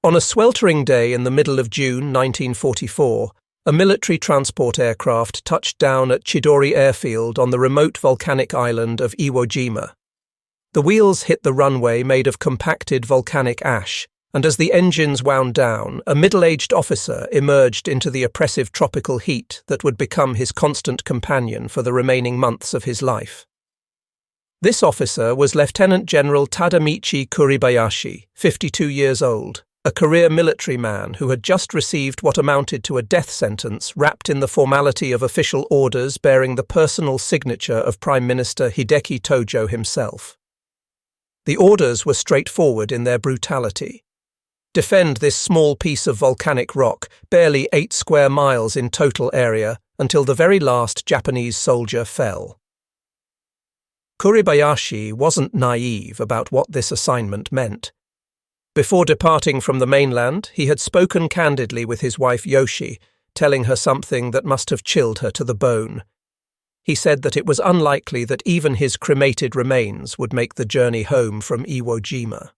On a sweltering day in the middle of June 1944, a military transport aircraft touched down at Chidori Airfield on the remote volcanic island of Jima. The wheels hit the runway made of compacted volcanic ash, and as the engines wound down, a middle-aged officer emerged into the oppressive tropical heat that would become his constant companion for the remaining months of his life. This officer was Lieutenant General Tadamichi Kuribayashi, 52 years old, a career military man who had just received what amounted to a death sentence wrapped in the formality of official orders bearing the personal signature of Prime Minister Hideki Tojo himself. The orders were straightforward in their brutality. Defend this small piece of volcanic rock, barely 8 square miles in total area, until the very last Japanese soldier fell. Kuribayashi wasn't naive about what this assignment meant. Before departing from the mainland, he had spoken candidly with his wife Yoshi, telling her something that must have chilled her to the bone. He said that it was unlikely that even his cremated remains would make the journey home from Iwo Jima.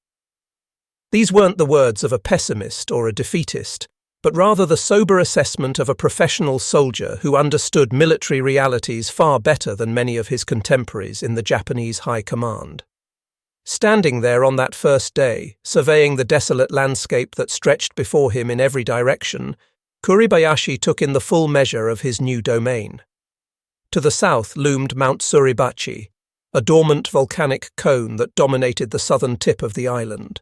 These weren't the words of a pessimist or a defeatist, but rather the sober assessment of a professional soldier who understood military realities far better than many of his contemporaries in the Japanese High Command. Standing there on that first day, surveying the desolate landscape that stretched before him in every direction, Kuribayashi took in the full measure of his new domain. To the south loomed Mount Suribachi, a dormant volcanic cone that dominated the southern tip of the island.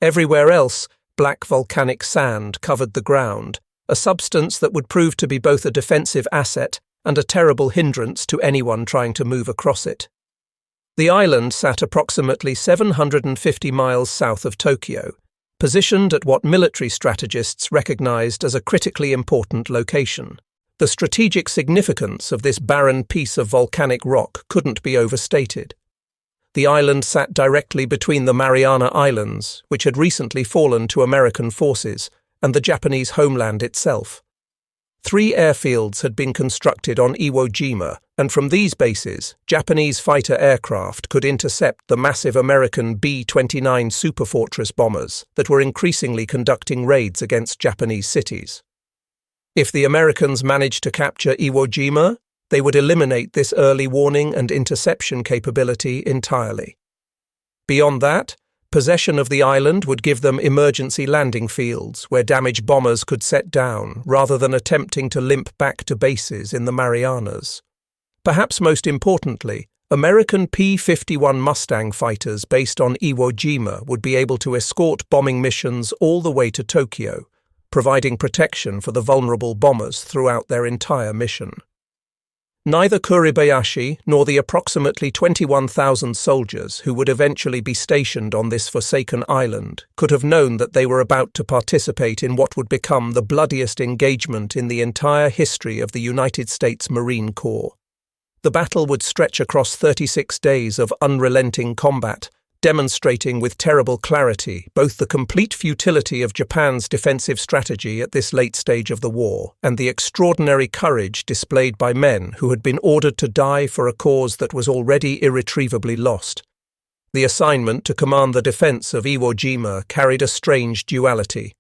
Everywhere else, black volcanic sand covered the ground, a substance that would prove to be both a defensive asset and a terrible hindrance to anyone trying to move across it. The island sat approximately 750 miles south of Tokyo, positioned at what military strategists recognized as a critically important location. The strategic significance of this barren piece of volcanic rock couldn't be overstated. The island sat directly between the Mariana Islands, which had recently fallen to American forces, and the Japanese homeland itself. 3 airfields had been constructed on Iwo Jima, and from these bases, Japanese fighter aircraft could intercept the massive American B-29 Superfortress bombers that were increasingly conducting raids against Japanese cities. If the Americans managed to capture Iwo Jima, they would eliminate this early warning and interception capability entirely. Beyond that, possession of the island would give them emergency landing fields where damaged bombers could set down rather than attempting to limp back to bases in the Marianas. Perhaps most importantly, American P-51 Mustang fighters based on Iwo Jima would be able to escort bombing missions all the way to Tokyo, providing protection for the vulnerable bombers throughout their entire mission. Neither Kuribayashi nor the approximately 21,000 soldiers who would eventually be stationed on this forsaken island could have known that they were about to participate in what would become the bloodiest engagement in the entire history of the United States Marine Corps. The battle would stretch across 36 days of unrelenting combat, demonstrating with terrible clarity both the complete futility of Japan's defensive strategy at this late stage of the war and the extraordinary courage displayed by men who had been ordered to die for a cause that was already irretrievably lost. The assignment to command the defense of Iwo Jima carried a strange duality.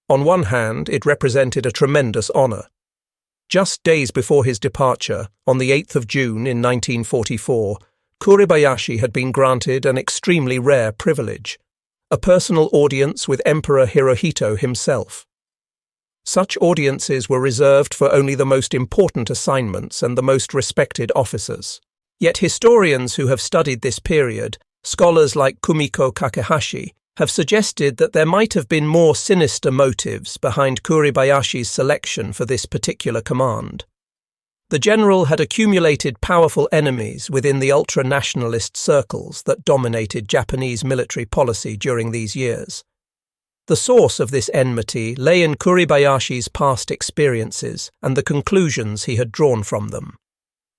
On one hand, it represented a tremendous honor. Just days before his departure, on the 8th of June in 1944, Kuribayashi had been granted an extremely rare privilege, a personal audience with Emperor Hirohito himself. Such audiences were reserved for only the most important assignments and the most respected officers. Yet historians who have studied this period, scholars like Kumiko Kakehashi, have suggested that there might have been more sinister motives behind Kuribayashi's selection for this particular command. The general had accumulated powerful enemies within the ultra-nationalist circles that dominated Japanese military policy during these years. The source of this enmity lay in Kuribayashi's past experiences and the conclusions he had drawn from them.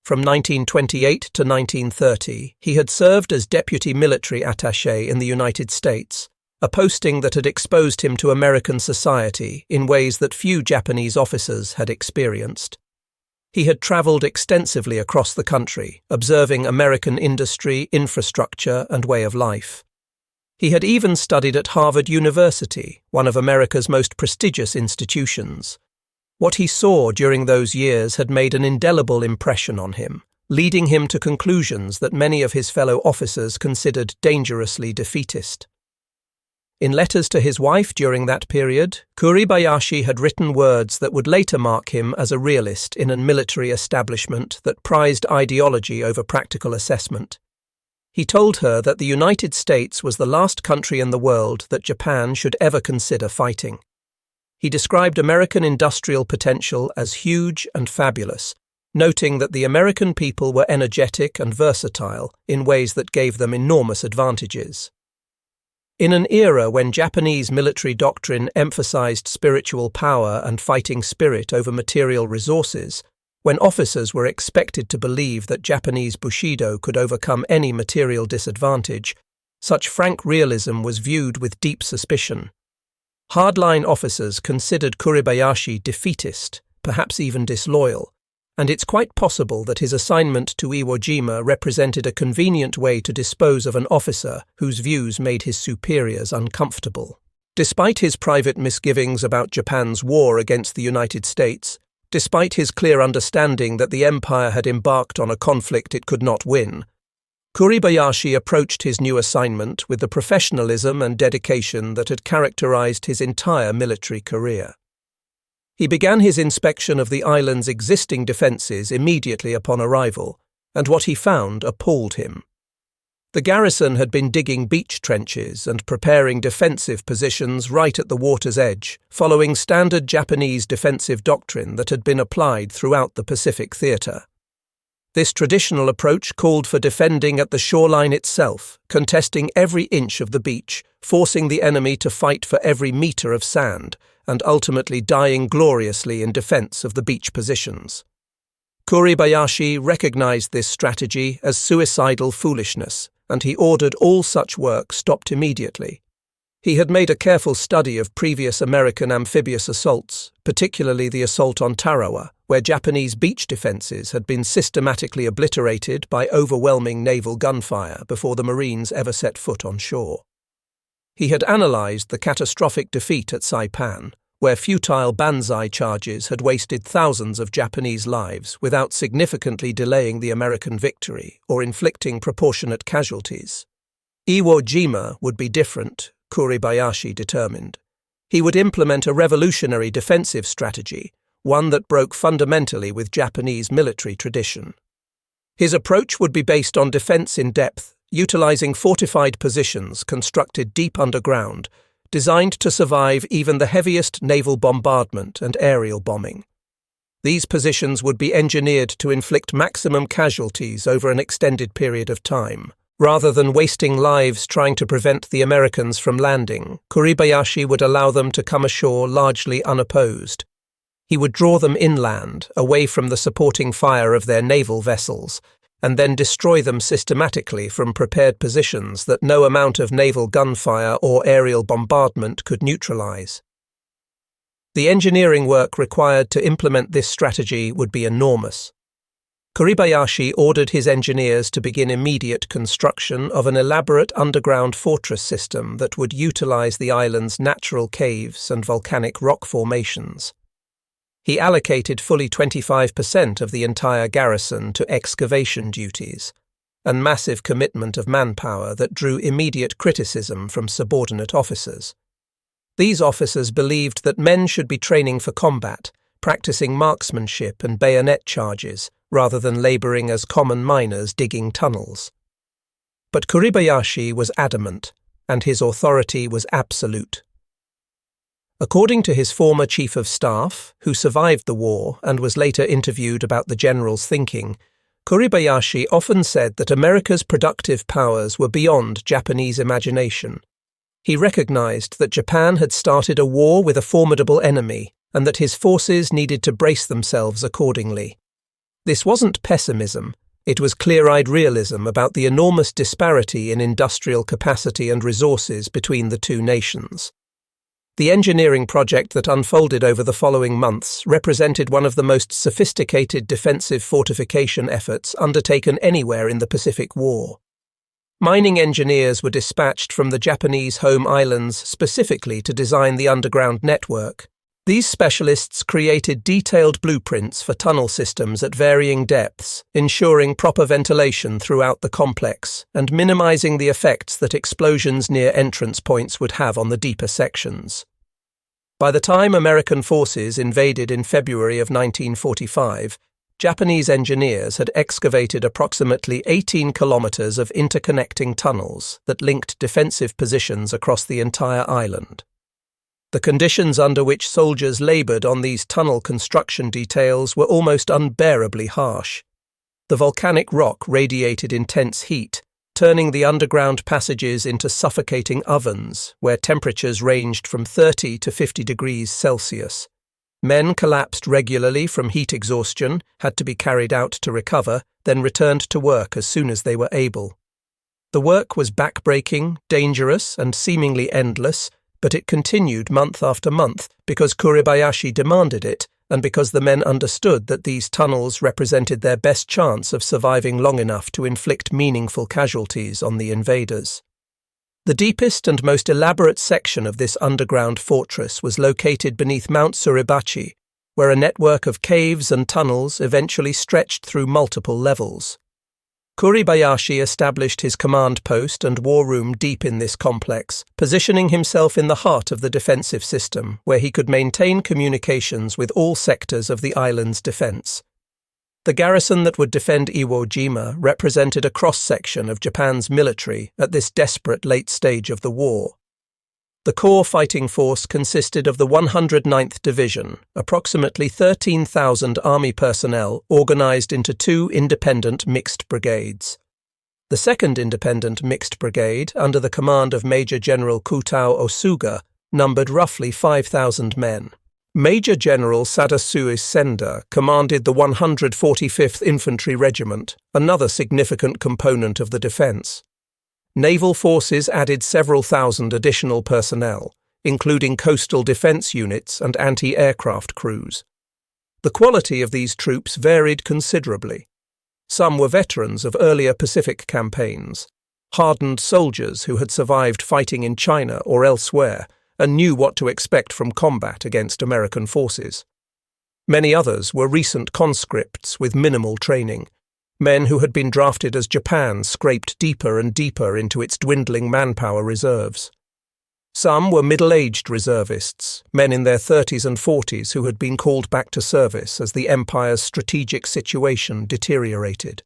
From 1928 to 1930, he had served as deputy military attaché in the United States, a posting that had exposed him to American society in ways that few Japanese officers had experienced. He had travelled extensively across the country, observing American industry, infrastructure, and way of life. He had even studied at Harvard University, one of America's most prestigious institutions. What he saw during those years had made an indelible impression on him, leading him to conclusions that many of his fellow officers considered dangerously defeatist. In letters to his wife during that period, Kuribayashi had written words that would later mark him as a realist in a military establishment that prized ideology over practical assessment. He told her that the United States was the last country in the world that Japan should ever consider fighting. He described American industrial potential as huge and fabulous, noting that the American people were energetic and versatile in ways that gave them enormous advantages. In an era when Japanese military doctrine emphasized spiritual power and fighting spirit over material resources, when officers were expected to believe that Japanese Bushido could overcome any material disadvantage, such frank realism was viewed with deep suspicion. Hardline officers considered Kuribayashi defeatist, perhaps even disloyal, and it's quite possible that his assignment to Iwo Jima represented a convenient way to dispose of an officer whose views made his superiors uncomfortable. Despite his private misgivings about Japan's war against the United States, despite his clear understanding that the empire had embarked on a conflict it could not win, Kuribayashi approached his new assignment with the professionalism and dedication that had characterized his entire military career. He began his inspection of the island's existing defenses immediately upon arrival, and what he found appalled him. The garrison had been digging beach trenches and preparing defensive positions right at the water's edge, following standard Japanese defensive doctrine that had been applied throughout the Pacific Theater. This traditional approach called for defending at the shoreline itself, contesting every inch of the beach, forcing the enemy to fight for every meter of sand, and ultimately dying gloriously in defense of the beach positions. Kuribayashi recognized this strategy as suicidal foolishness, and he ordered all such work stopped immediately. He had made a careful study of previous American amphibious assaults, particularly the assault on Tarawa, where Japanese beach defenses had been systematically obliterated by overwhelming naval gunfire before the Marines ever set foot on shore. He had analyzed the catastrophic defeat at Saipan, where futile banzai charges had wasted thousands of Japanese lives without significantly delaying the American victory or inflicting proportionate casualties. Iwo Jima would be different, Kuribayashi determined. He would implement a revolutionary defensive strategy, one that broke fundamentally with Japanese military tradition. His approach would be based on defense in depth, utilizing fortified positions constructed deep underground, designed to survive even the heaviest naval bombardment and aerial bombing. These positions would be engineered to inflict maximum casualties over an extended period of time. Rather than wasting lives trying to prevent the Americans from landing, Kuribayashi would allow them to come ashore largely unopposed. He would draw them inland, away from the supporting fire of their naval vessels, and then destroy them systematically from prepared positions that no amount of naval gunfire or aerial bombardment could neutralize. The engineering work required to implement this strategy would be enormous. Kuribayashi ordered his engineers to begin immediate construction of an elaborate underground fortress system that would utilize the island's natural caves and volcanic rock formations. He allocated fully 25% of the entire garrison to excavation duties, a massive commitment of manpower that drew immediate criticism from subordinate officers. These officers believed that men should be training for combat, practicing marksmanship and bayonet charges, rather than laboring as common miners digging tunnels. But Kuribayashi was adamant, and his authority was absolute. According to his former chief of staff, who survived the war and was later interviewed about the general's thinking, Kuribayashi often said that America's productive powers were beyond Japanese imagination. He recognized that Japan had started a war with a formidable enemy and that his forces needed to brace themselves accordingly. This wasn't pessimism, it was clear-eyed realism about the enormous disparity in industrial capacity and resources between the two nations. The engineering project that unfolded over the following months represented one of the most sophisticated defensive fortification efforts undertaken anywhere in the Pacific War. Mining engineers were dispatched from the Japanese home islands specifically to design the underground network. These specialists created detailed blueprints for tunnel systems at varying depths, ensuring proper ventilation throughout the complex and minimizing the effects that explosions near entrance points would have on the deeper sections. By the time American forces invaded in February of 1945, Japanese engineers had excavated approximately 18 kilometers of interconnecting tunnels that linked defensive positions across the entire island. The conditions under which soldiers labored on these tunnel construction details were almost unbearably harsh. The volcanic rock radiated intense heat, turning the underground passages into suffocating ovens where temperatures ranged from 30 to 50 degrees Celsius. Men collapsed regularly from heat exhaustion, had to be carried out to recover, then returned to work as soon as they were able. The work was backbreaking, dangerous, and seemingly endless, but it continued month after month because Kuribayashi demanded it and because the men understood that these tunnels represented their best chance of surviving long enough to inflict meaningful casualties on the invaders. The deepest and most elaborate section of this underground fortress was located beneath Mount Suribachi, where a network of caves and tunnels eventually stretched through multiple levels. Kuribayashi established his command post and war room deep in this complex, positioning himself in the heart of the defensive system, where he could maintain communications with all sectors of the island's defense. The garrison that would defend Iwo Jima represented a cross-section of Japan's military at this desperate late stage of the war. The core fighting force consisted of the 109th Division, approximately 13,000 army personnel organized into two independent mixed brigades. The 2nd Independent Mixed Brigade, under the command of Major General Kutao Osuga, numbered roughly 5,000 men. Major General Sadasui Senda commanded the 145th Infantry Regiment, another significant component of the defense. Naval forces added several thousand additional personnel, including coastal defense units and anti-aircraft crews. The quality of these troops varied considerably. Some were veterans of earlier Pacific campaigns, hardened soldiers who had survived fighting in China or elsewhere and knew what to expect from combat against American forces. Many others were recent conscripts with minimal training, men who had been drafted as Japan scraped deeper and deeper into its dwindling manpower reserves. Some were middle-aged reservists, men in their 30s and 40s who had been called back to service as the empire's strategic situation deteriorated.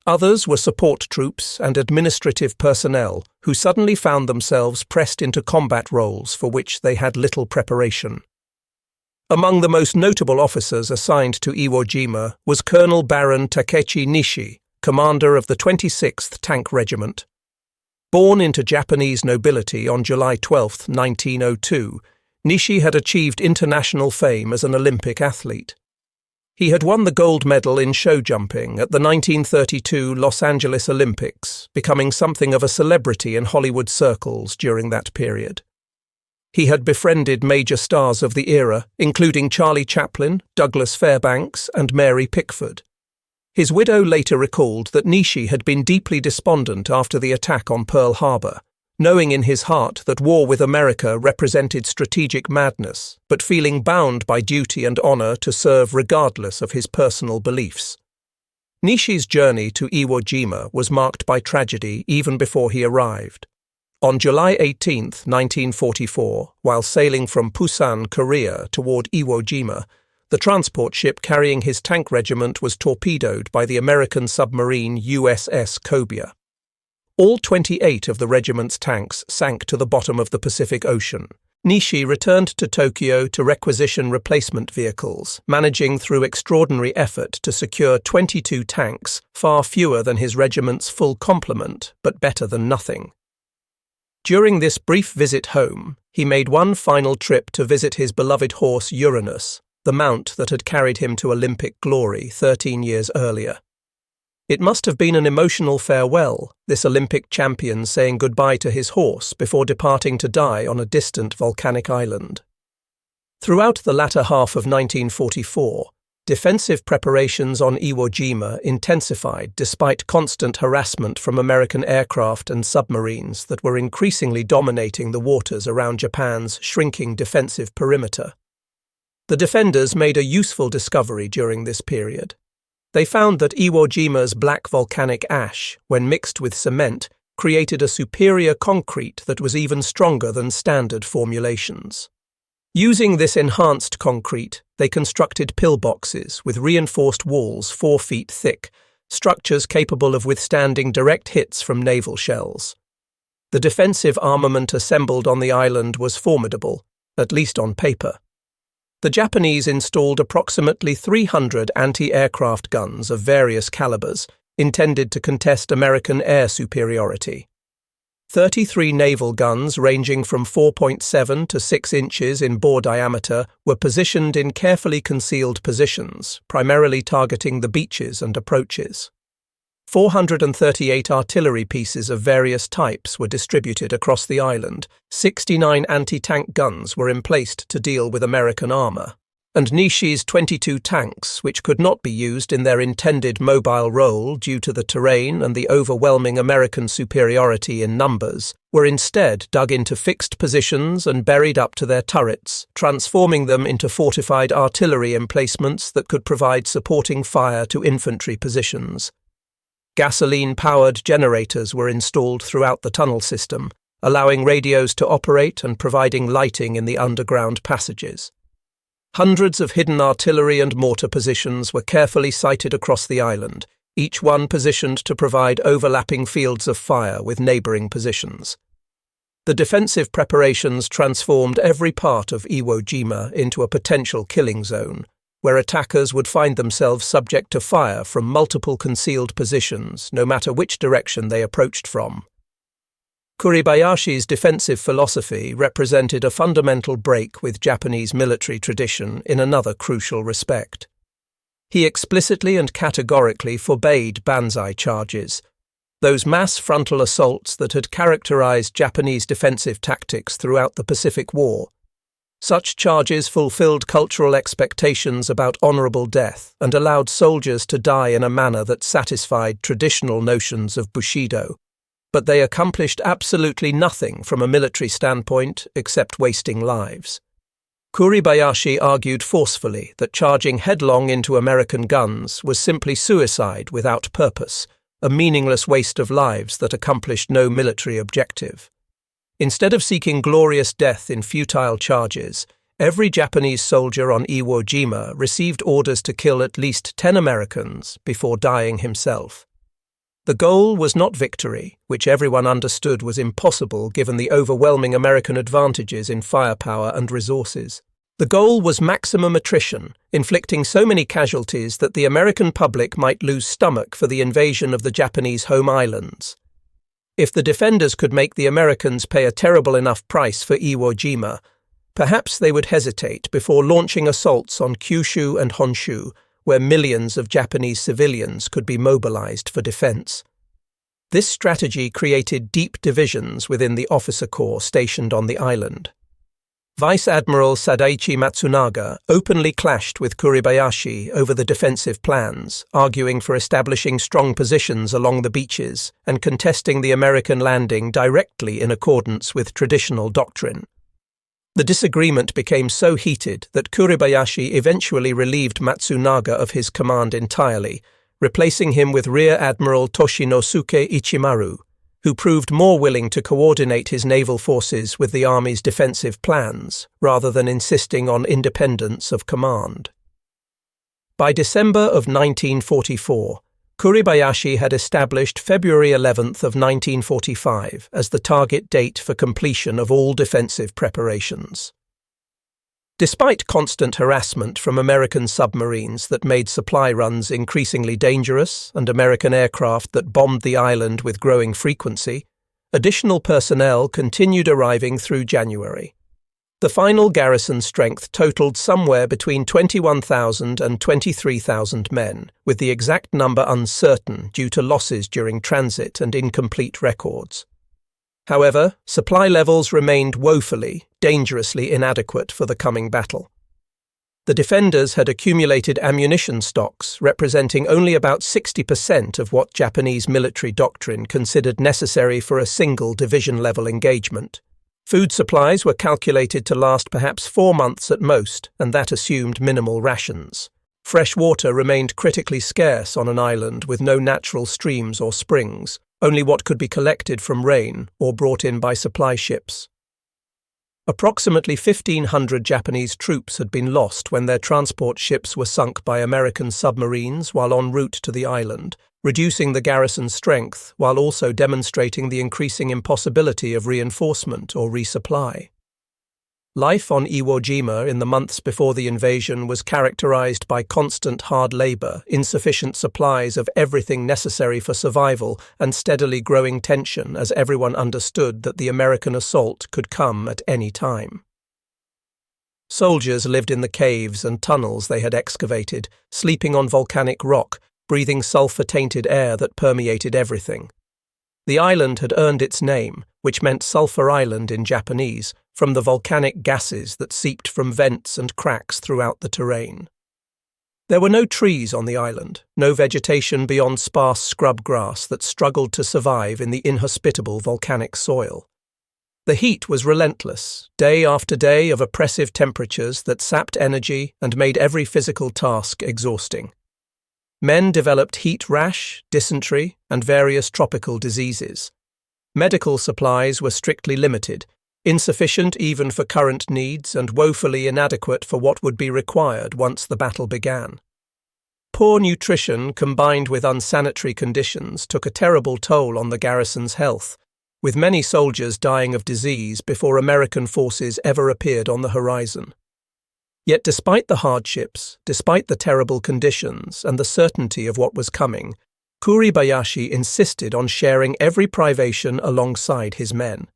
Others were support troops and administrative personnel who suddenly found themselves pressed into combat roles for which they had little preparation. Among the most notable officers assigned to Iwo Jima was Colonel Baron Takechi Nishi, commander of the 26th Tank Regiment. Born into Japanese nobility on July 12, 1902, Nishi had achieved international fame as an Olympic athlete. He had won the gold medal in show jumping at the 1932 Los Angeles Olympics, becoming something of a celebrity in Hollywood circles during that period. He had befriended major stars of the era, including Charlie Chaplin, Douglas Fairbanks, and Mary Pickford. His widow later recalled that Nishi had been deeply despondent after the attack on Pearl Harbor, knowing in his heart that war with America represented strategic madness, but feeling bound by duty and honor to serve regardless of his personal beliefs. Nishi's journey to Iwo Jima was marked by tragedy even before he arrived. On July 18, 1944, while sailing from Busan, Korea, toward Iwo Jima, the transport ship carrying his tank regiment was torpedoed by the American submarine USS Cobia. All 28 of the regiment's tanks sank to the bottom of the Pacific Ocean. Nishi returned to Tokyo to requisition replacement vehicles, managing through extraordinary effort to secure 22 tanks, far fewer than his regiment's full complement, but better than nothing. During this brief visit home, he made one final trip to visit his beloved horse Uranus, the mount that had carried him to Olympic glory 13 years earlier. It must have been an emotional farewell, this Olympic champion saying goodbye to his horse before departing to die on a distant volcanic island. Throughout the latter half of 1944, defensive preparations on Iwo Jima intensified despite constant harassment from American aircraft and submarines that were increasingly dominating the waters around Japan's shrinking defensive perimeter. The defenders made a useful discovery during this period. They found that Iwo Jima's black volcanic ash, when mixed with cement, created a superior concrete that was even stronger than standard formulations. Using this enhanced concrete, they constructed pillboxes with reinforced walls 4 feet thick, structures capable of withstanding direct hits from naval shells. The defensive armament assembled on the island was formidable, at least on paper. The Japanese installed approximately 300 anti-aircraft guns of various calibers, intended to contest American air superiority. 33 naval guns ranging from 4.7 to 6 inches in bore diameter were positioned in carefully concealed positions, primarily targeting the beaches and approaches. 438 artillery pieces of various types were distributed across the island, 69 anti-tank guns were emplaced to deal with American armor, and Nishi's 22 tanks, which could not be used in their intended mobile role due to the terrain and the overwhelming American superiority in numbers, were instead dug into fixed positions and buried up to their turrets, transforming them into fortified artillery emplacements that could provide supporting fire to infantry positions. Gasoline-powered generators were installed throughout the tunnel system, allowing radios to operate and providing lighting in the underground passages. Hundreds of hidden artillery and mortar positions were carefully sited across the island, each one positioned to provide overlapping fields of fire with neighbouring positions. The defensive preparations transformed every part of Iwo Jima into a potential killing zone, where attackers would find themselves subject to fire from multiple concealed positions, no matter which direction they approached from. Kuribayashi's defensive philosophy represented a fundamental break with Japanese military tradition in another crucial respect. He explicitly and categorically forbade banzai charges, those mass frontal assaults that had characterized Japanese defensive tactics throughout the Pacific War. Such charges fulfilled cultural expectations about honorable death and allowed soldiers to die in a manner that satisfied traditional notions of Bushido. But they accomplished absolutely nothing from a military standpoint except wasting lives. Kuribayashi argued forcefully that charging headlong into American guns was simply suicide without purpose, a meaningless waste of lives that accomplished no military objective. Instead of seeking glorious death in futile charges, every Japanese soldier on Iwo Jima received orders to kill at least 10 Americans before dying himself. The goal was not victory, which everyone understood was impossible given the overwhelming American advantages in firepower and resources. The goal was maximum attrition, inflicting so many casualties that the American public might lose stomach for the invasion of the Japanese home islands. If the defenders could make the Americans pay a terrible enough price for Iwo Jima, perhaps they would hesitate before launching assaults on Kyushu and Honshu, where millions of Japanese civilians could be mobilized for defense. This strategy created deep divisions within the officer corps stationed on the island. Vice Admiral Sadaichi Matsunaga openly clashed with Kuribayashi over the defensive plans, arguing for establishing strong positions along the beaches and contesting the American landing directly in accordance with traditional doctrine. The disagreement became so heated that Kuribayashi eventually relieved Matsunaga of his command entirely, replacing him with Rear Admiral Toshinosuke Ichimaru, who proved more willing to coordinate his naval forces with the army's defensive plans, rather than insisting on independence of command. By December of 1944, Kuribayashi had established February 11th of 1945 as the target date for completion of all defensive preparations. Despite constant harassment from American submarines that made supply runs increasingly dangerous and American aircraft that bombed the island with growing frequency, additional personnel continued arriving through January. The final garrison strength totaled somewhere between 21,000 and 23,000 men, with the exact number uncertain due to losses during transit and incomplete records. However, supply levels remained woefully, dangerously inadequate for the coming battle. The defenders had accumulated ammunition stocks representing only about 60% of what Japanese military doctrine considered necessary for a single division-level engagement. Food supplies were calculated to last perhaps 4 months at most, and that assumed minimal rations. Fresh water remained critically scarce on an island with no natural streams or springs, only what could be collected from rain or brought in by supply ships. Approximately 1,500 Japanese troops had been lost when their transport ships were sunk by American submarines while en route to the island, reducing the garrison's strength while also demonstrating the increasing impossibility of reinforcement or resupply. Life on Iwo Jima in the months before the invasion was characterized by constant hard labor, insufficient supplies of everything necessary for survival, and steadily growing tension as everyone understood that the American assault could come at any time. Soldiers lived in the caves and tunnels they had excavated, sleeping on volcanic rock, breathing sulfur-tainted air that permeated everything. The island had earned its name, which meant Sulphur Island in Japanese, from the volcanic gases that seeped from vents and cracks throughout the terrain. There were no trees on the island, no vegetation beyond sparse scrub grass that struggled to survive in the inhospitable volcanic soil. The heat was relentless, day after day of oppressive temperatures that sapped energy and made every physical task exhausting. Men developed heat rash, dysentery, and various tropical diseases. Medical supplies were strictly limited, insufficient even for current needs and woefully inadequate for what would be required once the battle began. Poor nutrition combined with unsanitary conditions took a terrible toll on the garrison's health, with many soldiers dying of disease before American forces ever appeared on the horizon. Yet despite the hardships, despite the terrible conditions and the certainty of what was coming, Kuribayashi insisted on sharing every privation alongside his men.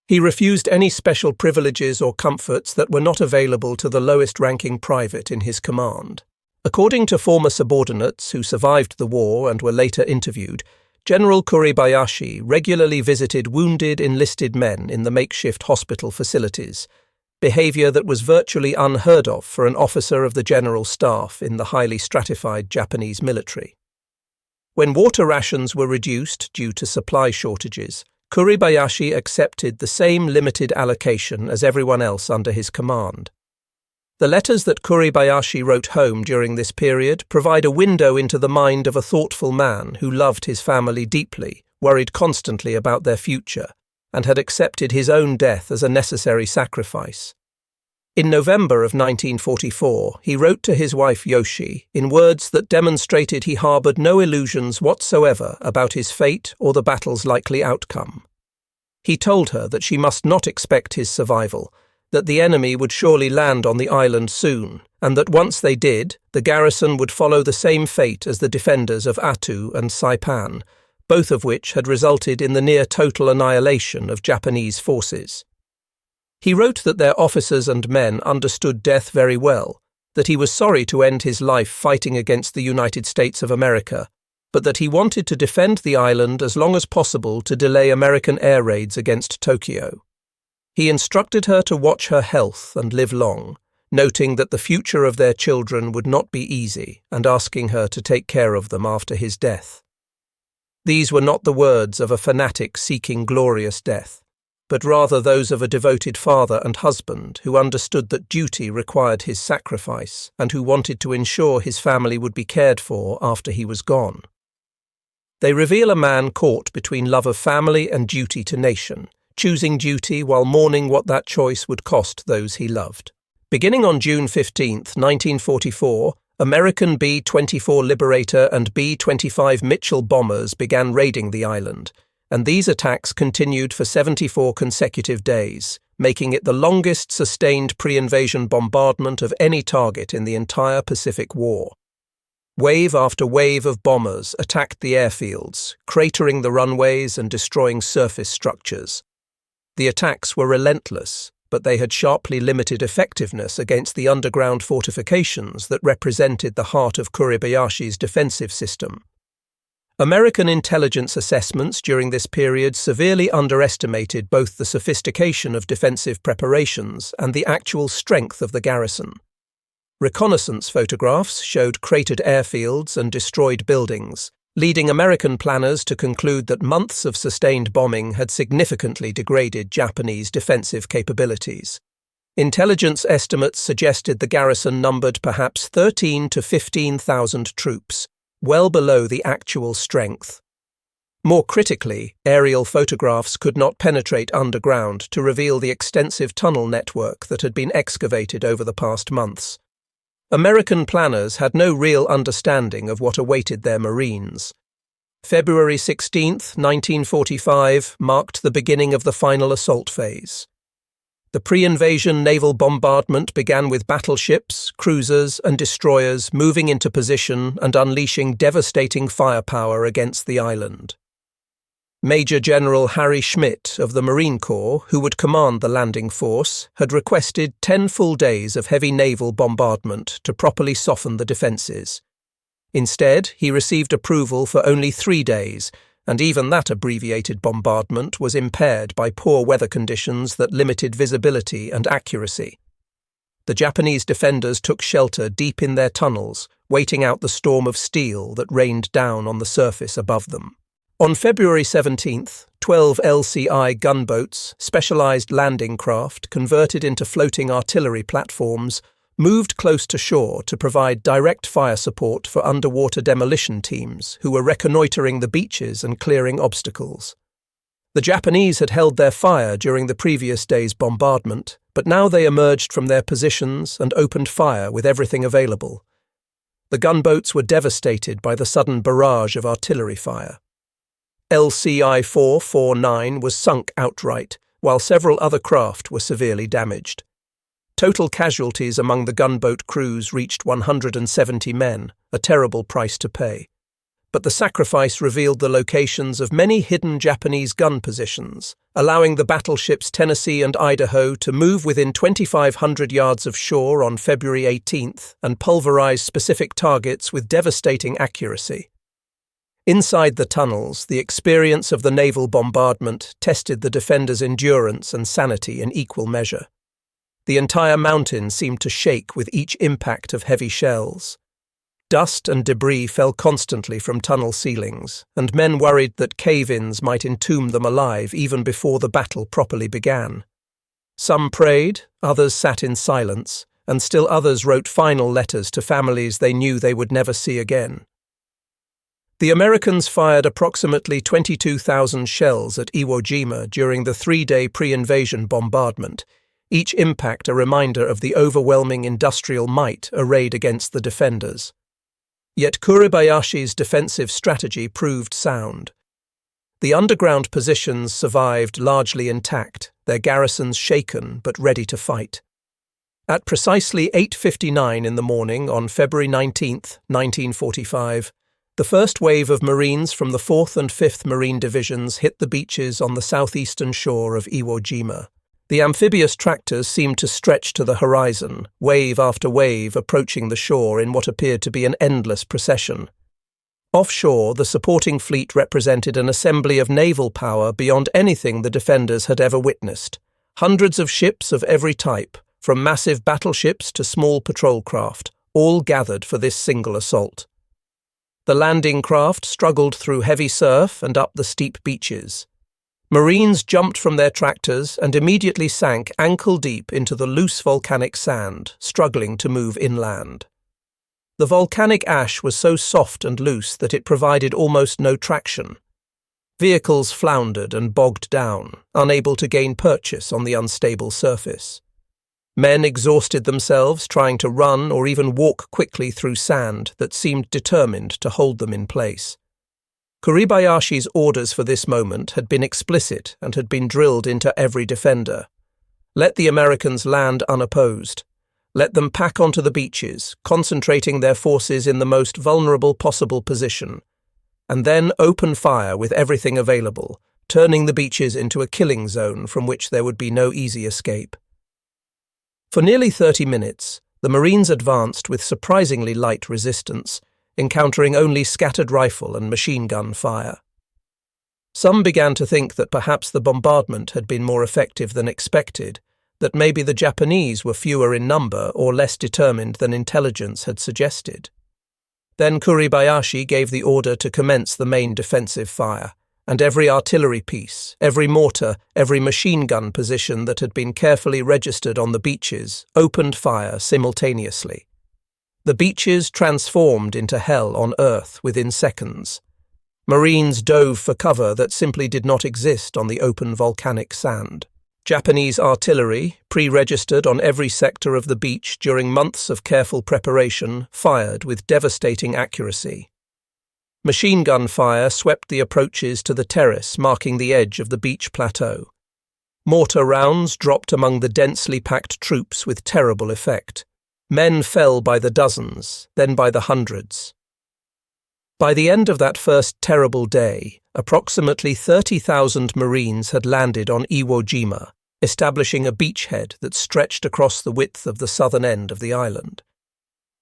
He refused any special privileges or comforts that were not available to the lowest-ranking private in his command. According to former subordinates who survived the war and were later interviewed, General Kuribayashi regularly visited wounded enlisted men in the makeshift hospital facilities, behavior that was virtually unheard of for an officer of the general staff in the highly stratified Japanese military. When water rations were reduced due to supply shortages, Kuribayashi accepted the same limited allocation as everyone else under his command. The letters that Kuribayashi wrote home during this period provide a window into the mind of a thoughtful man who loved his family deeply, worried constantly about their future, and had accepted his own death as a necessary sacrifice. In November of 1944, he wrote to his wife Yoshi in words that demonstrated he harbored no illusions whatsoever about his fate or the battle's likely outcome. He told her that she must not expect his survival, that the enemy would surely land on the island soon, and that once they did, the garrison would follow the same fate as the defenders of Attu and Saipan, both of which had resulted in the near-total annihilation of Japanese forces. He wrote that their officers and men understood death very well, that he was sorry to end his life fighting against the United States of America, but that he wanted to defend the island as long as possible to delay American air raids against Tokyo. He instructed her to watch her health and live long, noting that the future of their children would not be easy and asking her to take care of them after his death. These were not the words of a fanatic seeking glorious death, but rather those of a devoted father and husband who understood that duty required his sacrifice and who wanted to ensure his family would be cared for after he was gone. They reveal a man caught between love of family and duty to nation, choosing duty while mourning what that choice would cost those he loved. Beginning on June 15, 1944, American B-24 Liberator and B-25 Mitchell bombers began raiding the island, and these attacks continued for 74 consecutive days, making it the longest sustained pre-invasion bombardment of any target in the entire Pacific War. Wave after wave of bombers attacked the airfields, cratering the runways and destroying surface structures. The attacks were relentless, but they had sharply limited effectiveness against the underground fortifications that represented the heart of Kuribayashi's defensive system. American intelligence assessments during this period severely underestimated both the sophistication of defensive preparations and the actual strength of the garrison. Reconnaissance photographs showed cratered airfields and destroyed buildings, leading American planners to conclude that months of sustained bombing had significantly degraded Japanese defensive capabilities. Intelligence estimates suggested the garrison numbered perhaps 13,000 to 15,000 troops, well below the actual strength. More critically, aerial photographs could not penetrate underground to reveal the extensive tunnel network that had been excavated over the past months. American planners had no real understanding of what awaited their Marines. February 16, 1945, marked the beginning of the final assault phase. The pre-invasion naval bombardment began with battleships, cruisers, and destroyers moving into position and unleashing devastating firepower against the island. Major General Harry Schmidt of the Marine Corps, who would command the landing force, had requested 10 full days of heavy naval bombardment to properly soften the defences. Instead, he received approval for only 3 days, and even that abbreviated bombardment was impaired by poor weather conditions that limited visibility and accuracy. The Japanese defenders took shelter deep in their tunnels, waiting out the storm of steel that rained down on the surface above them. On February 17th, 12 LCI gunboats, specialized landing craft converted into floating artillery platforms, moved close to shore to provide direct fire support for underwater demolition teams who were reconnoitering the beaches and clearing obstacles. The Japanese had held their fire during the previous day's bombardment, but now they emerged from their positions and opened fire with everything available. The gunboats were devastated by the sudden barrage of artillery fire. LCI 449 was sunk outright, while several other craft were severely damaged. Total casualties among the gunboat crews reached 170 men, a terrible price to pay. But the sacrifice revealed the locations of many hidden Japanese gun positions, allowing the battleships Tennessee and Idaho to move within 2,500 yards of shore on February 18th and pulverize specific targets with devastating accuracy. Inside the tunnels, the experience of the naval bombardment tested the defenders' endurance and sanity in equal measure. The entire mountain seemed to shake with each impact of heavy shells. Dust and debris fell constantly from tunnel ceilings, and men worried that cave-ins might entomb them alive even before the battle properly began. Some prayed, others sat in silence, and still others wrote final letters to families they knew they would never see again. The Americans fired approximately 22,000 shells at Iwo Jima during the 3-day pre-invasion bombardment, each impact a reminder of the overwhelming industrial might arrayed against the defenders. Yet Kuribayashi's defensive strategy proved sound. The underground positions survived largely intact, their garrisons shaken but ready to fight. At precisely 8:59 in the morning on February 19, 1945, the first wave of Marines from the 4th and 5th Marine Divisions hit the beaches on the southeastern shore of Iwo Jima. The amphibious tractors seemed to stretch to the horizon, wave after wave approaching the shore in what appeared to be an endless procession. Offshore, the supporting fleet represented an assembly of naval power beyond anything the defenders had ever witnessed. Hundreds of ships of every type, from massive battleships to small patrol craft, all gathered for this single assault. The landing craft struggled through heavy surf and up the steep beaches. Marines jumped from their tractors and immediately sank ankle-deep into the loose volcanic sand, struggling to move inland. The volcanic ash was so soft and loose that it provided almost no traction. Vehicles floundered and bogged down, unable to gain purchase on the unstable surface. Men exhausted themselves trying to run or even walk quickly through sand that seemed determined to hold them in place. Kuribayashi's orders for this moment had been explicit and had been drilled into every defender. Let the Americans land unopposed. Let them pack onto the beaches, concentrating their forces in the most vulnerable possible position, and then open fire with everything available, turning the beaches into a killing zone from which there would be no easy escape. For nearly 30 minutes, the Marines advanced with surprisingly light resistance, encountering only scattered rifle and machine gun fire. Some began to think that perhaps the bombardment had been more effective than expected, that maybe the Japanese were fewer in number or less determined than intelligence had suggested. Then Kuribayashi gave the order to commence the main defensive fire, and every artillery piece, every mortar, every machine gun position that had been carefully registered on the beaches opened fire simultaneously. The beaches transformed into hell on earth within seconds. Marines dove for cover that simply did not exist on the open volcanic sand. Japanese artillery, pre-registered on every sector of the beach during months of careful preparation, fired with devastating accuracy. Machine gun fire swept the approaches to the terrace marking the edge of the beach plateau. Mortar rounds dropped among the densely packed troops with terrible effect. Men fell by the dozens, then by the hundreds. By the end of that first terrible day, approximately 30,000 Marines had landed on Iwo Jima, establishing a beachhead that stretched across the width of the southern end of the island.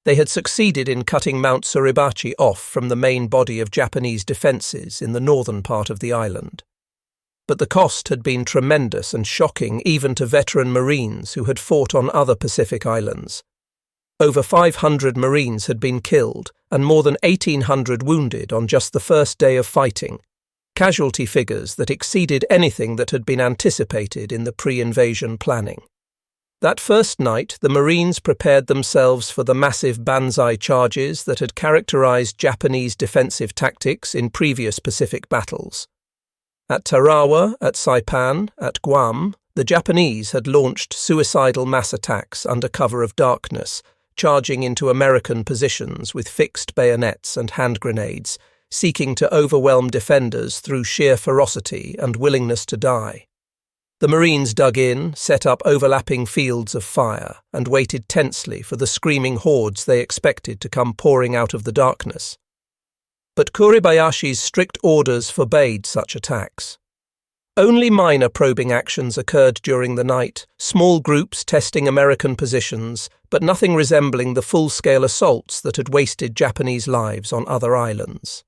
They had succeeded in cutting Mount Suribachi off from the main body of Japanese defences in the northern part of the island. But the cost had been tremendous and shocking even to veteran Marines who had fought on other Pacific islands. Over 500 Marines had been killed and more than 1,800 wounded on just the first day of fighting, casualty figures that exceeded anything that had been anticipated in the pre-invasion planning. That first night, the Marines prepared themselves for the massive banzai charges that had characterized Japanese defensive tactics in previous Pacific battles. At Tarawa, at Saipan, at Guam, the Japanese had launched suicidal mass attacks under cover of darkness, charging into American positions with fixed bayonets and hand grenades, seeking to overwhelm defenders through sheer ferocity and willingness to die. The Marines dug in, set up overlapping fields of fire, and waited tensely for the screaming hordes they expected to come pouring out of the darkness. But Kuribayashi's strict orders forbade such attacks. Only minor probing actions occurred during the night, small groups testing American positions, but nothing resembling the full-scale assaults that had wasted Japanese lives on other islands.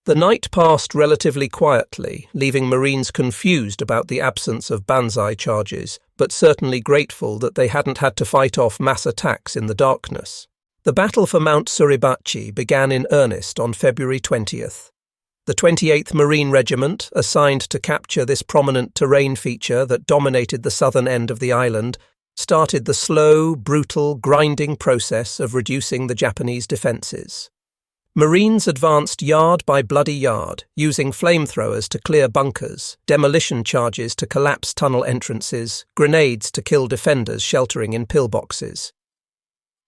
The night passed relatively quietly, leaving Marines confused about the absence of banzai charges, but certainly grateful that they hadn't had to fight off mass attacks in the darkness. The battle for Mount Suribachi began in earnest on February 20th. The 28th Marine Regiment, assigned to capture this prominent terrain feature that dominated the southern end of the island, started the slow, brutal, grinding process of reducing the Japanese defences. Marines advanced yard by bloody yard, using flamethrowers to clear bunkers, demolition charges to collapse tunnel entrances, grenades to kill defenders sheltering in pillboxes.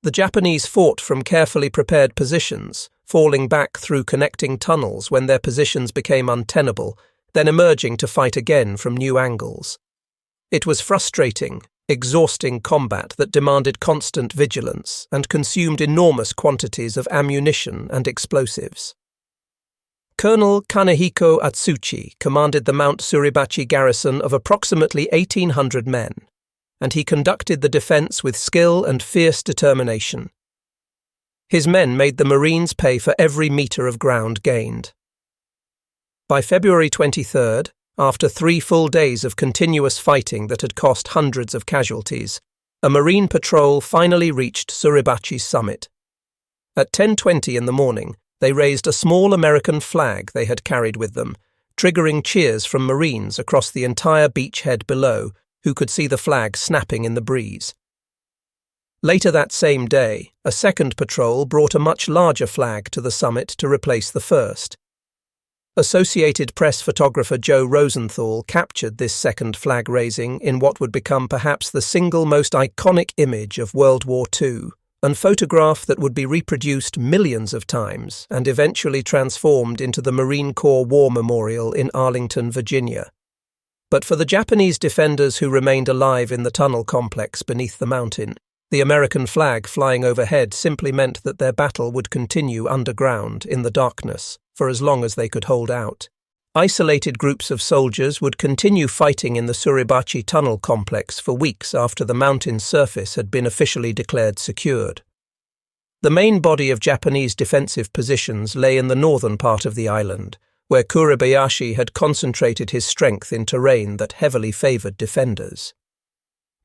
The Japanese fought from carefully prepared positions, falling back through connecting tunnels when their positions became untenable, then emerging to fight again from new angles. It was frustrating, exhausting combat that demanded constant vigilance and consumed enormous quantities of ammunition and explosives. Colonel Kanehiko Atsuchi commanded the Mount Suribachi garrison of approximately 1,800 men, and he conducted the defence with skill and fierce determination. His men made the Marines pay for every metre of ground gained. By February 23rd, after 3 full days of continuous fighting that had cost hundreds of casualties, a Marine patrol finally reached Suribachi's summit. At 10:20 in the morning, they raised a small American flag they had carried with them, triggering cheers from Marines across the entire beachhead below, who could see the flag snapping in the breeze. Later that same day, a second patrol brought a much larger flag to the summit to replace the first. Associated Press photographer Joe Rosenthal captured this second flag raising in what would become perhaps the single most iconic image of World War II, a photograph that would be reproduced millions of times and eventually transformed into the Marine Corps War Memorial in Arlington, Virginia. But for the Japanese defenders who remained alive in the tunnel complex beneath the mountain, the American flag flying overhead simply meant that their battle would continue underground in the darkness for as long as they could hold out. Isolated groups of soldiers would continue fighting in the Suribachi tunnel complex for weeks after the mountain's surface had been officially declared secured. The main body of Japanese defensive positions lay in the northern part of the island, where Kuribayashi had concentrated his strength in terrain that heavily favoured defenders.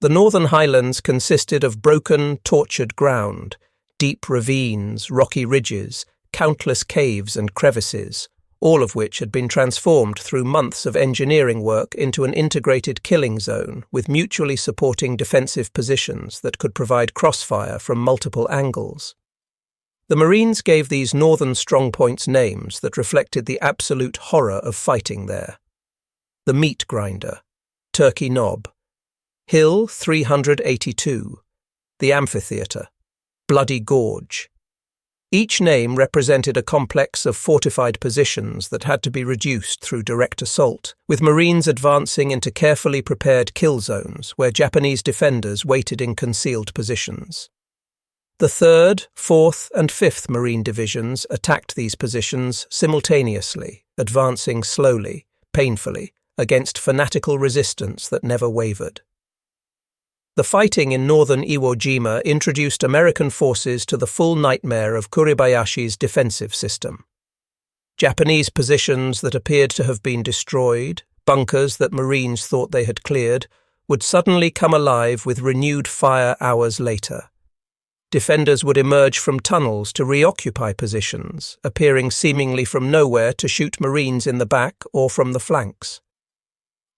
The northern highlands consisted of broken, tortured ground, deep ravines, rocky ridges, countless caves and crevices, all of which had been transformed through months of engineering work into an integrated killing zone with mutually supporting defensive positions that could provide crossfire from multiple angles. The Marines gave these northern strongpoints names that reflected the absolute horror of fighting there. The Meat Grinder, Turkey Knob, Hill 382, the Amphitheatre, Bloody Gorge. Each name represented a complex of fortified positions that had to be reduced through direct assault, with Marines advancing into carefully prepared kill zones where Japanese defenders waited in concealed positions. The 3rd, 4th and 5th Marine Divisions attacked these positions simultaneously, advancing slowly, painfully, against fanatical resistance that never wavered. The fighting in northern Iwo Jima introduced American forces to the full nightmare of Kuribayashi's defensive system. Japanese positions that appeared to have been destroyed, bunkers that Marines thought they had cleared, would suddenly come alive with renewed fire hours later. Defenders would emerge from tunnels to reoccupy positions, appearing seemingly from nowhere to shoot Marines in the back or from the flanks.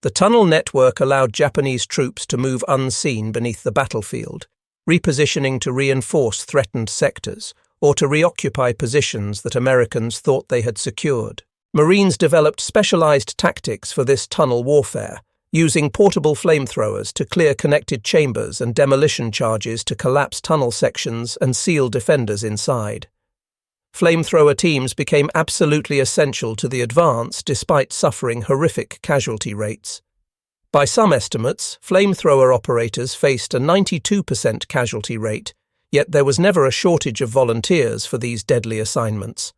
The tunnel network allowed Japanese troops to move unseen beneath the battlefield, repositioning to reinforce threatened sectors or to reoccupy positions that Americans thought they had secured. Marines developed specialized tactics for this tunnel warfare, using portable flamethrowers to clear connected chambers and demolition charges to collapse tunnel sections and seal defenders inside. Flamethrower teams became absolutely essential to the advance despite suffering horrific casualty rates. By some estimates, flamethrower operators faced a 92% casualty rate, yet there was never a shortage of volunteers for these deadly assignments.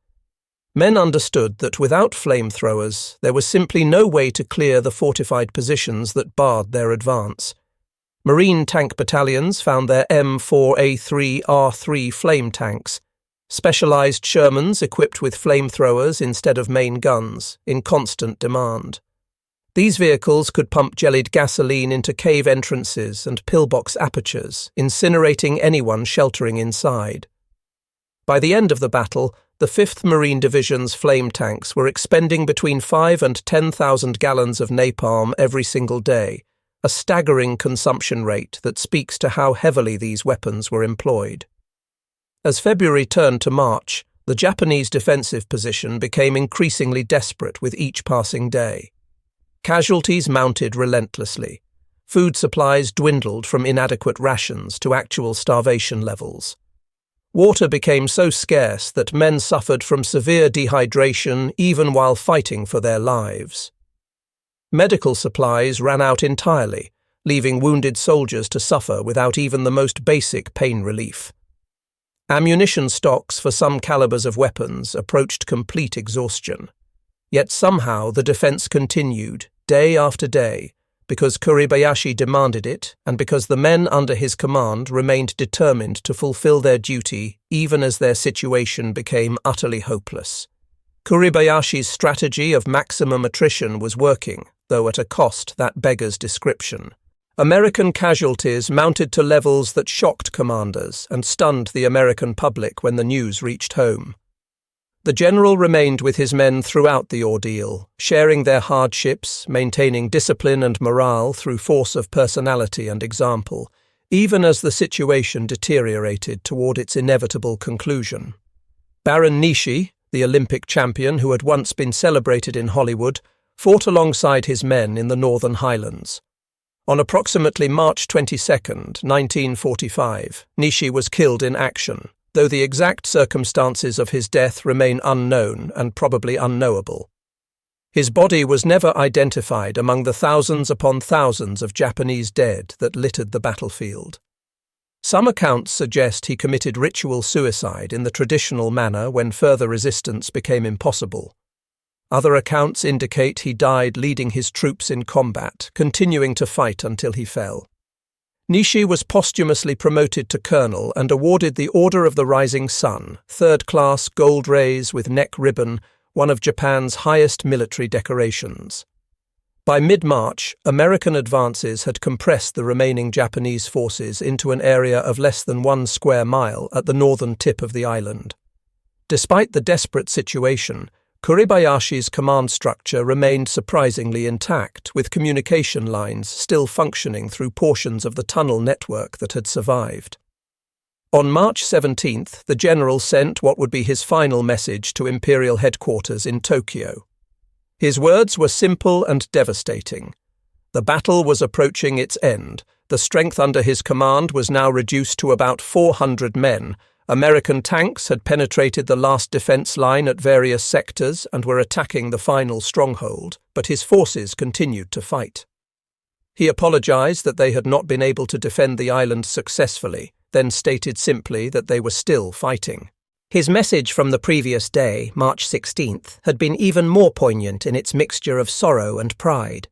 Men understood that without flamethrowers, there was simply no way to clear the fortified positions that barred their advance. Marine tank battalions found their M4A3R3 flame tanks, specialized Shermans equipped with flamethrowers instead of main guns, in constant demand. These vehicles could pump jellied gasoline into cave entrances and pillbox apertures, incinerating anyone sheltering inside. By the end of the battle, the 5th Marine Division's flame tanks were expending between 5,000 and 10,000 gallons of napalm every single day, a staggering consumption rate that speaks to how heavily these weapons were employed. As February turned to March, the Japanese defensive position became increasingly desperate with each passing day. Casualties mounted relentlessly. Food supplies dwindled from inadequate rations to actual starvation levels. Water became so scarce that men suffered from severe dehydration even while fighting for their lives. Medical supplies ran out entirely, leaving wounded soldiers to suffer without even the most basic pain relief. Ammunition stocks for some calibers of weapons approached complete exhaustion. Yet somehow the defense continued, day after day, because Kuribayashi demanded it and because the men under his command remained determined to fulfill their duty even as their situation became utterly hopeless. Kuribayashi's strategy of maximum attrition was working, though at a cost that beggars description. American casualties mounted to levels that shocked commanders and stunned the American public when the news reached home. The general remained with his men throughout the ordeal, sharing their hardships, maintaining discipline and morale through force of personality and example, even as the situation deteriorated toward its inevitable conclusion. Baron Nishi, the Olympic champion who had once been celebrated in Hollywood, fought alongside his men in the Northern Highlands. On approximately March 22, 1945, Nishi was killed in action, though the exact circumstances of his death remain unknown and probably unknowable. His body was never identified among the thousands upon thousands of Japanese dead that littered the battlefield. Some accounts suggest he committed ritual suicide in the traditional manner when further resistance became impossible. Other accounts indicate he died leading his troops in combat, continuing to fight until he fell. Nishi was posthumously promoted to colonel and awarded the Order of the Rising Sun, third-class gold rays with neck ribbon, one of Japan's highest military decorations. By mid-March, American advances had compressed the remaining Japanese forces into an area of less than 1 square mile at the northern tip of the island. Despite the desperate situation, Kuribayashi's command structure remained surprisingly intact, with communication lines still functioning through portions of the tunnel network that had survived. On March 17th, the general sent what would be his final message to Imperial headquarters in Tokyo. His words were simple and devastating. The battle was approaching its end. The strength under his command was now reduced to about 400 men. American tanks had penetrated the last defense line at various sectors and were attacking the final stronghold, but his forces continued to fight. He apologized that they had not been able to defend the island successfully, then stated simply that they were still fighting. His message from the previous day, March 16th, had been even more poignant in its mixture of sorrow and pride.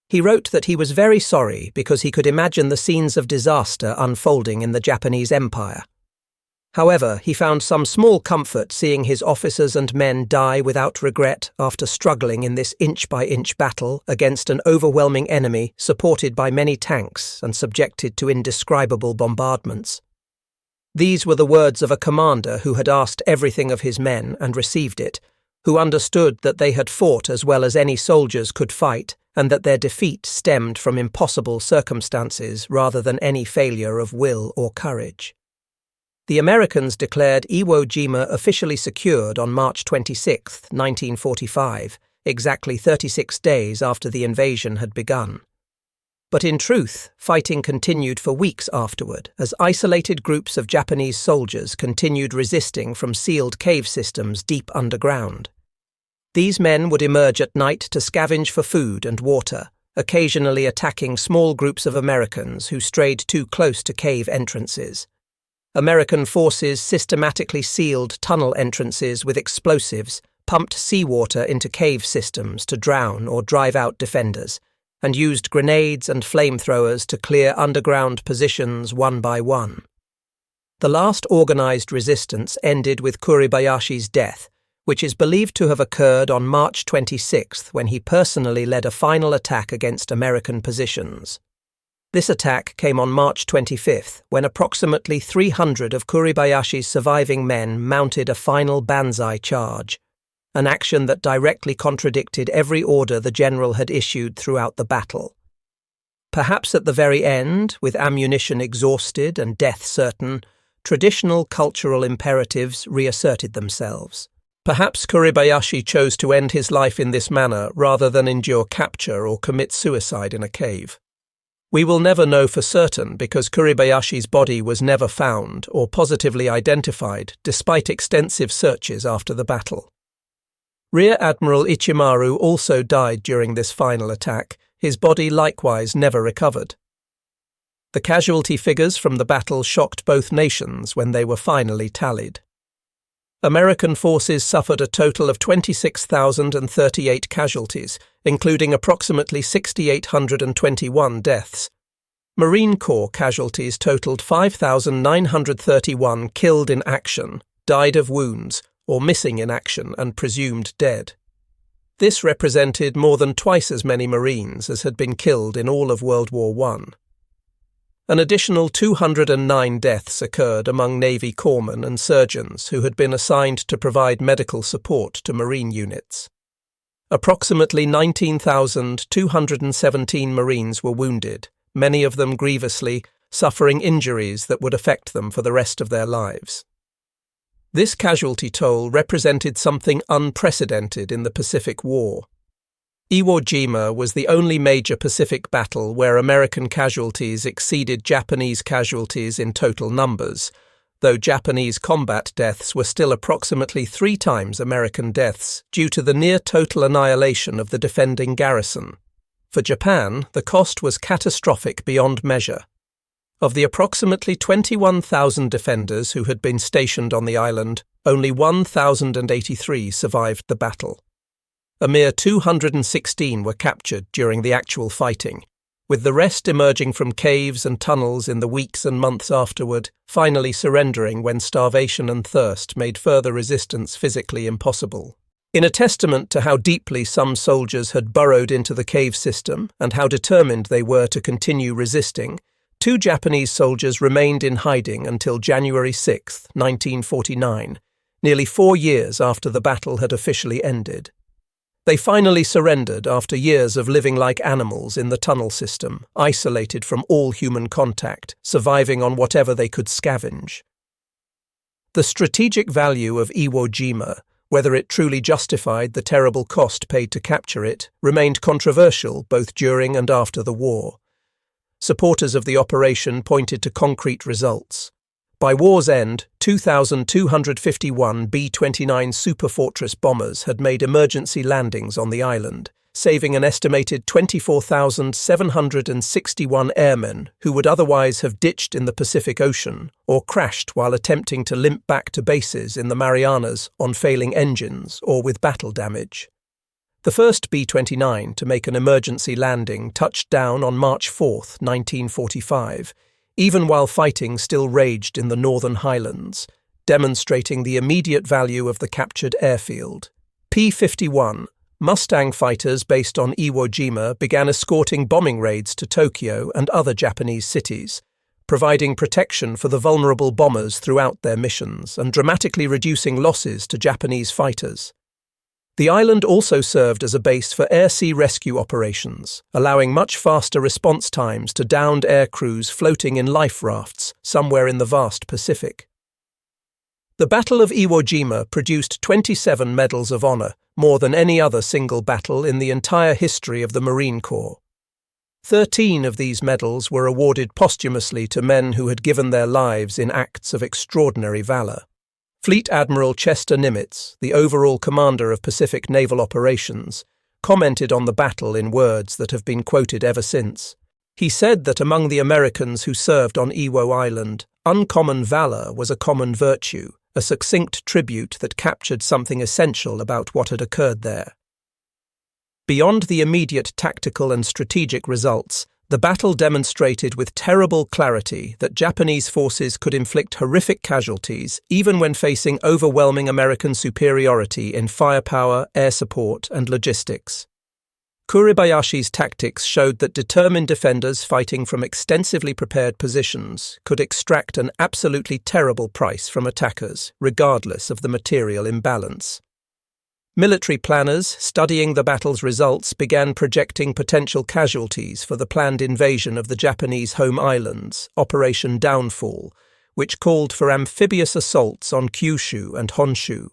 He wrote that he was very sorry because he could imagine the scenes of disaster unfolding in the Japanese Empire. However, he found some small comfort seeing his officers and men die without regret after struggling in this inch-by-inch battle against an overwhelming enemy supported by many tanks and subjected to indescribable bombardments. These were the words of a commander who had asked everything of his men and received it, who understood that they had fought as well as any soldiers could fight, and that their defeat stemmed from impossible circumstances rather than any failure of will or courage. The Americans declared Iwo Jima officially secured on March 26, 1945, exactly 36 days after the invasion had begun. But in truth, fighting continued for weeks afterward, as isolated groups of Japanese soldiers continued resisting from sealed cave systems deep underground. These men would emerge at night to scavenge for food and water, occasionally attacking small groups of Americans who strayed too close to cave entrances. American forces systematically sealed tunnel entrances with explosives, pumped seawater into cave systems to drown or drive out defenders, and used grenades and flamethrowers to clear underground positions one by one. The last organized resistance ended with Kuribayashi's death, which is believed to have occurred on March 26th when he personally led a final attack against American positions. This attack came on March 25th, when approximately 300 of Kuribayashi's surviving men mounted a final banzai charge, an action that directly contradicted every order the general had issued throughout the battle. Perhaps at the very end, with ammunition exhausted and death certain, traditional cultural imperatives reasserted themselves. Perhaps Kuribayashi chose to end his life in this manner rather than endure capture or commit suicide in a cave. We will never know for certain because Kuribayashi's body was never found or positively identified despite extensive searches after the battle. Rear Admiral Ichimaru also died during this final attack. His body likewise never recovered. The casualty figures from the battle shocked both nations when they were finally tallied. American forces suffered a total of 26,038 casualties, including approximately 6,821 deaths. Marine Corps casualties totaled 5,931 killed in action, died of wounds, or missing in action and presumed dead. This represented more than twice as many Marines as had been killed in all of World War I. An additional 209 deaths occurred among Navy corpsmen and surgeons who had been assigned to provide medical support to Marine units. Approximately 19,217 Marines were wounded, many of them grievously, suffering injuries that would affect them for the rest of their lives. This casualty toll represented something unprecedented in the Pacific War. Iwo Jima was the only major Pacific battle where American casualties exceeded Japanese casualties in total numbers, though Japanese combat deaths were still approximately 3 times American deaths due to the near-total annihilation of the defending garrison. For Japan, the cost was catastrophic beyond measure. Of the approximately 21,000 defenders who had been stationed on the island, only 1,083 survived the battle. A mere 216 were captured during the actual fighting, with the rest emerging from caves and tunnels in the weeks and months afterward, finally surrendering when starvation and thirst made further resistance physically impossible. In a testament to how deeply some soldiers had burrowed into the cave system and how determined they were to continue resisting, 2 Japanese soldiers remained in hiding until January 6, 1949, nearly 4 years after the battle had officially ended. They finally surrendered after years of living like animals in the tunnel system, isolated from all human contact, surviving on whatever they could scavenge. The strategic value of Iwo Jima, whether it truly justified the terrible cost paid to capture it, remained controversial both during and after the war. Supporters of the operation pointed to concrete results. By war's end, 2,251 B-29 Superfortress bombers had made emergency landings on the island, saving an estimated 24,761 airmen who would otherwise have ditched in the Pacific Ocean or crashed while attempting to limp back to bases in the Marianas on failing engines or with battle damage. The first B-29 to make an emergency landing touched down on March 4, 1945, even while fighting still raged in the Northern Highlands, demonstrating the immediate value of the captured airfield. P-51, Mustang fighters based on Iwo Jima, began escorting bombing raids to Tokyo and other Japanese cities, providing protection for the vulnerable bombers throughout their missions and dramatically reducing losses to Japanese fighters. The island also served as a base for air-sea rescue operations, allowing much faster response times to downed air crews floating in life rafts somewhere in the vast Pacific. The Battle of Iwo Jima produced 27 Medals of Honor, more than any other single battle in the entire history of the Marine Corps. 13 of these medals were awarded posthumously to men who had given their lives in acts of extraordinary valor. Fleet Admiral Chester Nimitz, the overall commander of Pacific Naval Operations, commented on the battle in words that have been quoted ever since. He said that among the Americans who served on Iwo Island, uncommon valor was a common virtue, a succinct tribute that captured something essential about what had occurred there. Beyond the immediate tactical and strategic results, the battle demonstrated with terrible clarity that Japanese forces could inflict horrific casualties even when facing overwhelming American superiority in firepower, air support, and logistics. Kuribayashi's tactics showed that determined defenders fighting from extensively prepared positions could extract an absolutely terrible price from attackers, regardless of the material imbalance. Military planners, studying the battle's results, began projecting potential casualties for the planned invasion of the Japanese home islands, Operation Downfall, which called for amphibious assaults on Kyushu and Honshu.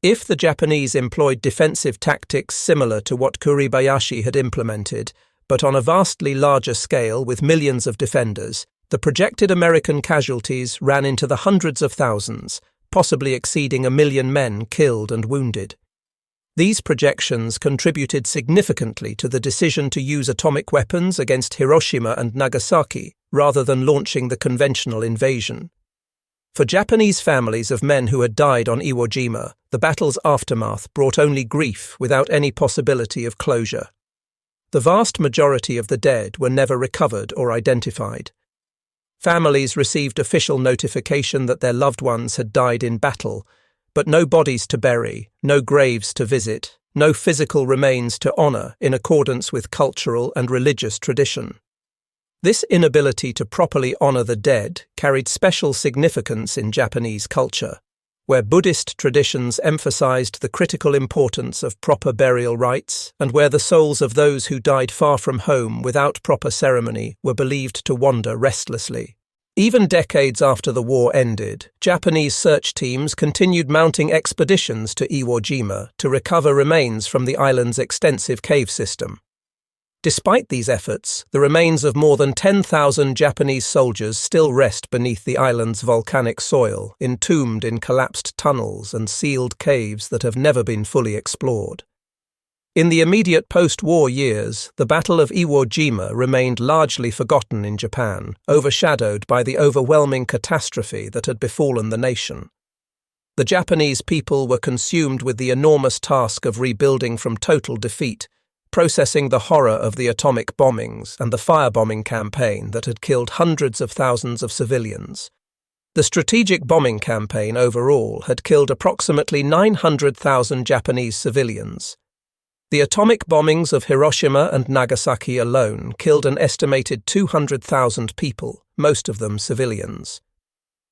If the Japanese employed defensive tactics similar to what Kuribayashi had implemented, but on a vastly larger scale with millions of defenders, the projected American casualties ran into the hundreds of thousands, possibly exceeding 1 million men killed and wounded. These projections contributed significantly to the decision to use atomic weapons against Hiroshima and Nagasaki rather than launching the conventional invasion. For Japanese families of men who had died on Iwo Jima, the battle's aftermath brought only grief without any possibility of closure. The vast majority of the dead were never recovered or identified. Families received official notification that their loved ones had died in battle, but no bodies to bury, no graves to visit, no physical remains to honor in accordance with cultural and religious tradition. This inability to properly honor the dead carried special significance in Japanese culture, where Buddhist traditions emphasized the critical importance of proper burial rites and where the souls of those who died far from home without proper ceremony were believed to wander restlessly. Even decades after the war ended, Japanese search teams continued mounting expeditions to Iwo Jima to recover remains from the island's extensive cave system. Despite these efforts, the remains of more than 10,000 Japanese soldiers still rest beneath the island's volcanic soil, entombed in collapsed tunnels and sealed caves that have never been fully explored. In the immediate post-war years, the Battle of Iwo Jima remained largely forgotten in Japan, overshadowed by the overwhelming catastrophe that had befallen the nation. The Japanese people were consumed with the enormous task of rebuilding from total defeat, processing the horror of the atomic bombings and the firebombing campaign that had killed hundreds of thousands of civilians. The strategic bombing campaign overall had killed approximately 900,000 Japanese civilians. The atomic bombings of Hiroshima and Nagasaki alone killed an estimated 200,000 people, most of them civilians.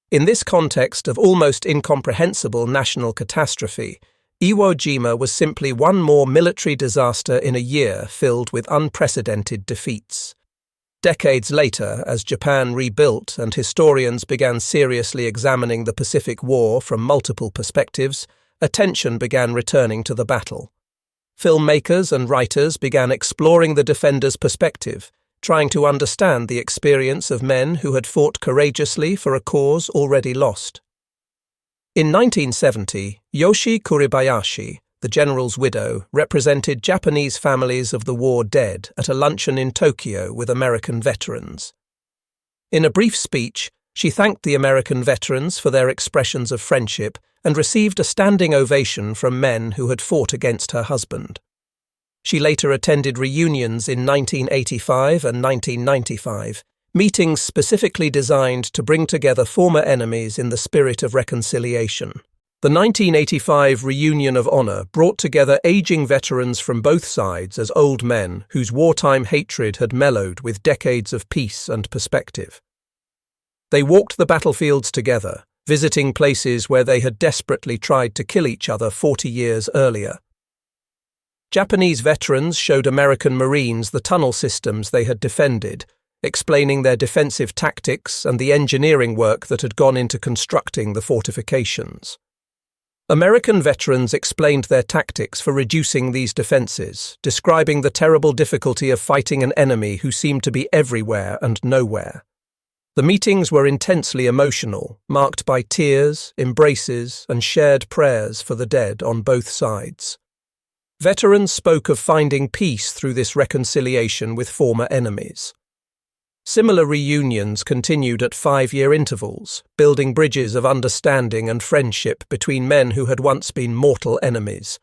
In this context of almost incomprehensible national catastrophe, Iwo Jima was simply one more military disaster in a year filled with unprecedented defeats. Decades later, as Japan rebuilt and historians began seriously examining the Pacific War from multiple perspectives, attention began returning to the battle. Filmmakers and writers began exploring the defenders' perspective, trying to understand the experience of men who had fought courageously for a cause already lost. In 1970, Yoshi Kuribayashi, the general's widow, represented Japanese families of the war dead at a luncheon in Tokyo with American veterans. In a brief speech, she thanked the American veterans for their expressions of friendship and received a standing ovation from men who had fought against her husband. She later attended reunions in 1985 and 1995, meetings specifically designed to bring together former enemies in the spirit of reconciliation. The 1985 Reunion of Honor brought together aging veterans from both sides as old men whose wartime hatred had mellowed with decades of peace and perspective. They walked the battlefields together, visiting places where they had desperately tried to kill each other 40 years earlier. Japanese veterans showed American Marines the tunnel systems they had defended, explaining their defensive tactics and the engineering work that had gone into constructing the fortifications. American veterans explained their tactics for reducing these defenses, describing the terrible difficulty of fighting an enemy who seemed to be everywhere and nowhere. The meetings were intensely emotional, marked by tears, embraces, and shared prayers for the dead on both sides. Veterans spoke of finding peace through this reconciliation with former enemies. Similar reunions continued at 5-year intervals, building bridges of understanding and friendship between men who had once been mortal enemies.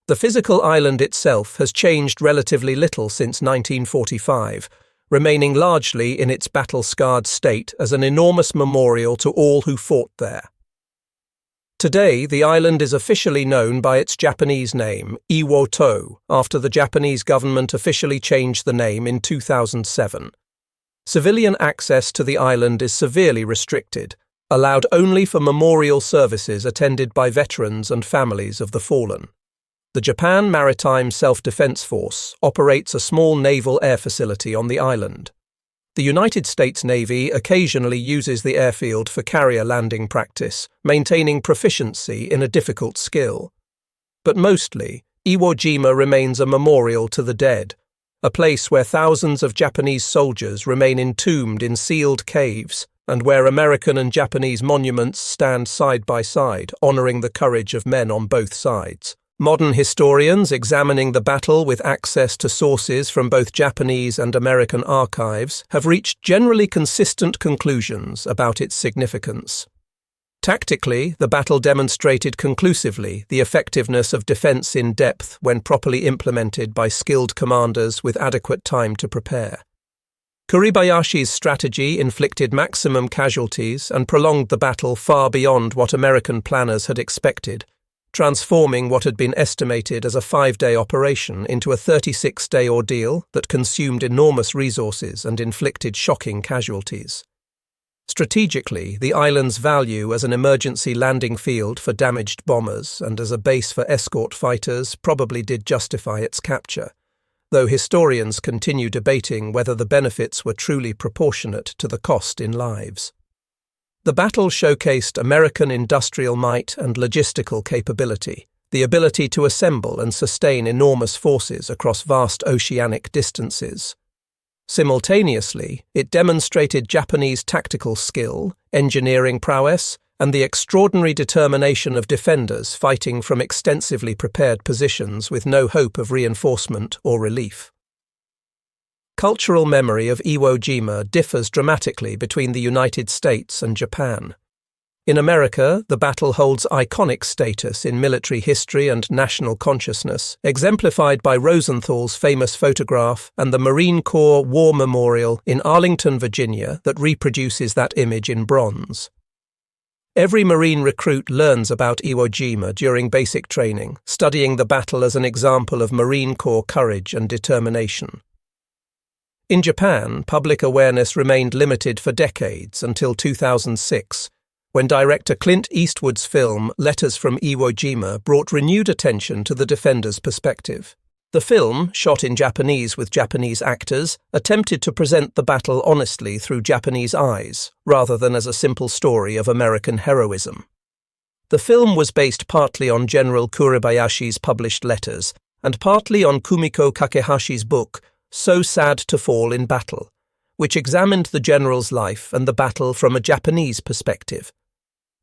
The physical island itself has changed relatively little since 1945, remaining largely in its battle-scarred state as an enormous memorial to all who fought there. Today, the island is officially known by its Japanese name, Iwo-to, after the Japanese government officially changed the name in 2007. Civilian access to the island is severely restricted, allowed only for memorial services attended by veterans and families of the fallen. The Japan Maritime Self-Defense Force operates a small naval air facility on the island. The United States Navy occasionally uses the airfield for carrier landing practice, maintaining proficiency in a difficult skill. But mostly, Iwo Jima remains a memorial to the dead, a place where thousands of Japanese soldiers remain entombed in sealed caves, and where American and Japanese monuments stand side by side, honoring the courage of men on both sides. Modern historians examining the battle with access to sources from both Japanese and American archives have reached generally consistent conclusions about its significance. Tactically, the battle demonstrated conclusively the effectiveness of defense in depth when properly implemented by skilled commanders with adequate time to prepare. Kuribayashi's strategy inflicted maximum casualties and prolonged the battle far beyond what American planners had expected, transforming what had been estimated as a 5-day operation into a 36-day ordeal that consumed enormous resources and inflicted shocking casualties. Strategically, the island's value as an emergency landing field for damaged bombers and as a base for escort fighters probably did justify its capture, though historians continue debating whether the benefits were truly proportionate to the cost in lives. The battle showcased American industrial might and logistical capability, the ability to assemble and sustain enormous forces across vast oceanic distances. Simultaneously, it demonstrated Japanese tactical skill, engineering prowess, and the extraordinary determination of defenders fighting from extensively prepared positions with no hope of reinforcement or relief. Cultural memory of Iwo Jima differs dramatically between the United States and Japan. In America, the battle holds iconic status in military history and national consciousness, exemplified by Rosenthal's famous photograph and the Marine Corps War Memorial in Arlington, Virginia, that reproduces that image in bronze. Every Marine recruit learns about Iwo Jima during basic training, studying the battle as an example of Marine Corps courage and determination. In Japan, public awareness remained limited for decades until 2006, when director Clint Eastwood's film Letters from Iwo Jima brought renewed attention to the defenders' perspective. The film, shot in Japanese with Japanese actors, attempted to present the battle honestly through Japanese eyes, rather than as a simple story of American heroism. The film was based partly on General Kuribayashi's published letters, and partly on Kumiko Kakehashi's book, So Sad to Fall in Battle, which examined the general's life and the battle from a Japanese perspective.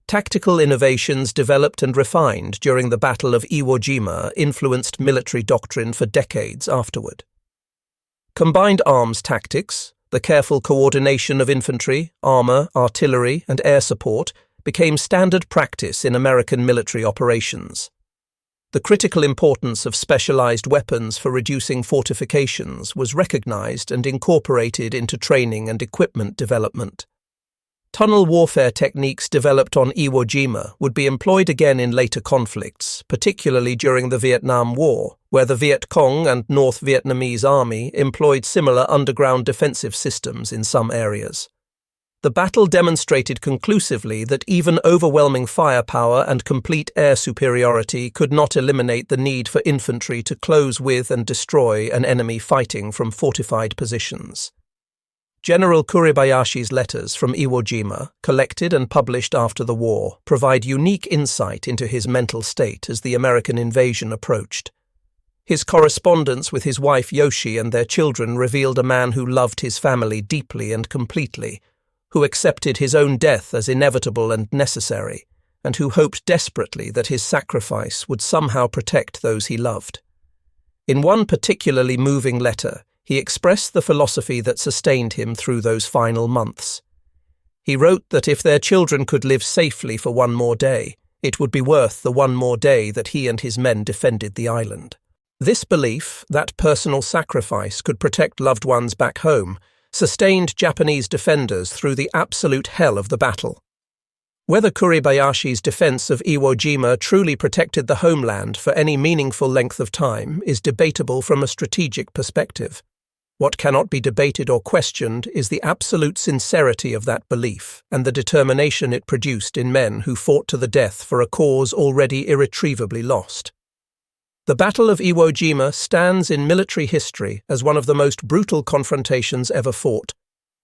Tactical innovations developed and refined during the Battle of Iwo Jima influenced military doctrine for decades afterward. Combined arms tactics, the careful coordination of infantry, armor, artillery, and air support became standard practice in American military operations. The critical importance of specialized weapons for reducing fortifications was recognized and incorporated into training and equipment development. Tunnel warfare techniques developed on Iwo Jima would be employed again in later conflicts, particularly during the Vietnam War, where the Viet Cong and North Vietnamese Army employed similar underground defensive systems in some areas. The battle demonstrated conclusively that even overwhelming firepower and complete air superiority could not eliminate the need for infantry to close with and destroy an enemy fighting from fortified positions. General Kuribayashi's letters from Iwo Jima, collected and published after the war, provide unique insight into his mental state as the American invasion approached. His correspondence with his wife Yoshi and their children revealed a man who loved his family deeply and completely, who accepted his own death as inevitable and necessary, and who hoped desperately that his sacrifice would somehow protect those he loved. In one particularly moving letter, he expressed the philosophy that sustained him through those final months. He wrote that if their children could live safely for one more day, it would be worth the one more day that he and his men defended the island. This belief, that personal sacrifice could protect loved ones back home, sustained Japanese defenders through the absolute hell of the battle. Whether Kuribayashi's defense of Iwo Jima truly protected the homeland for any meaningful length of time is debatable from a strategic perspective. What cannot be debated or questioned is the absolute sincerity of that belief and the determination it produced in men who fought to the death for a cause already irretrievably lost. The Battle of Iwo Jima stands in military history as one of the most brutal confrontations ever fought,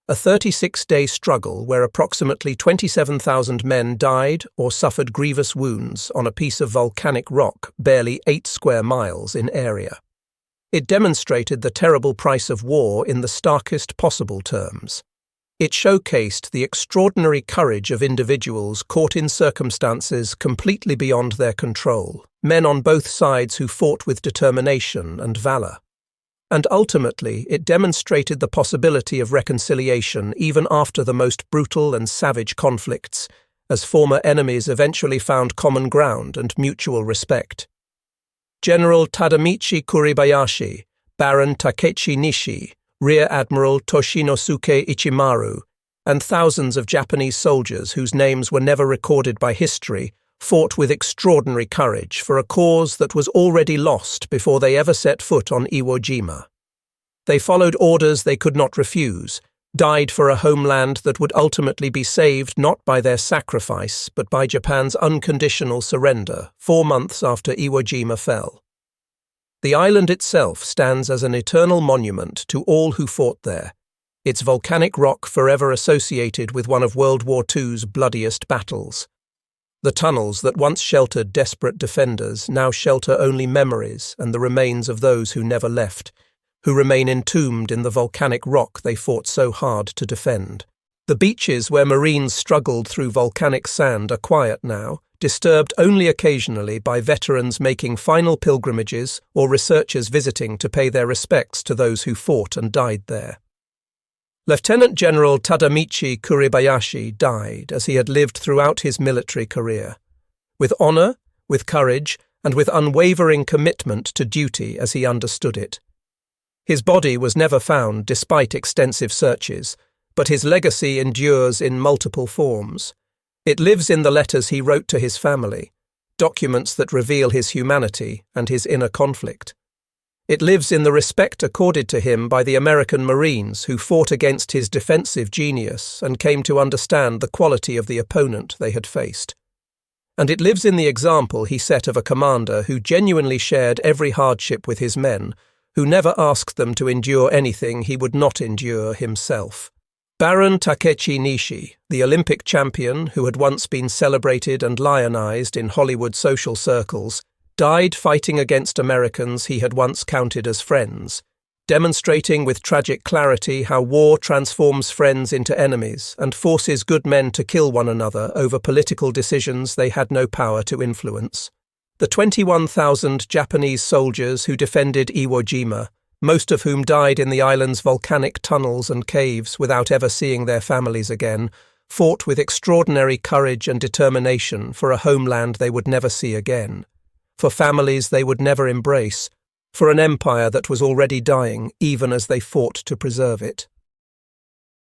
a 36-day struggle where approximately 27,000 men died or suffered grievous wounds on a piece of volcanic rock barely 8 square miles in area. It demonstrated the terrible price of war in the starkest possible terms. It showcased the extraordinary courage of individuals caught in circumstances completely beyond their control, men on both sides who fought with determination and valor. And ultimately, it demonstrated the possibility of reconciliation even after the most brutal and savage conflicts, as former enemies eventually found common ground and mutual respect. General Tadamichi Kuribayashi, Baron Takechi Nishi, Rear Admiral Toshinosuke Ichimaru, and thousands of Japanese soldiers whose names were never recorded by history fought with extraordinary courage for a cause that was already lost before they ever set foot on Iwo Jima. They followed orders they could not refuse, died for a homeland that would ultimately be saved not by their sacrifice but by Japan's unconditional surrender 4 months after Iwo Jima fell. The island itself stands as an eternal monument to all who fought there, its volcanic rock forever associated with one of World War II's bloodiest battles. The tunnels that once sheltered desperate defenders now shelter only memories and the remains of those who never left, who remain entombed in the volcanic rock they fought so hard to defend. The beaches where Marines struggled through volcanic sand are quiet now, disturbed only occasionally by veterans making final pilgrimages or researchers visiting to pay their respects to those who fought and died there. Lieutenant General Tadamichi Kuribayashi died as he had lived throughout his military career, with honor, with courage, and with unwavering commitment to duty as he understood it. His body was never found despite extensive searches, but his legacy endures in multiple forms. It lives in the letters he wrote to his family, documents that reveal his humanity and his inner conflict. It lives in the respect accorded to him by the American Marines who fought against his defensive genius and came to understand the quality of the opponent they had faced. And it lives in the example he set of a commander who genuinely shared every hardship with his men, who never asked them to endure anything he would not endure himself. Baron Takechi Nishi, the Olympic champion who had once been celebrated and lionized in Hollywood social circles, died fighting against Americans he had once counted as friends, demonstrating with tragic clarity how war transforms friends into enemies and forces good men to kill one another over political decisions they had no power to influence. The 21,000 Japanese soldiers who defended Iwo Jima, most of whom died in the island's volcanic tunnels and caves without ever seeing their families again, fought with extraordinary courage and determination for a homeland they would never see again, for families they would never embrace, for an empire that was already dying even as they fought to preserve it.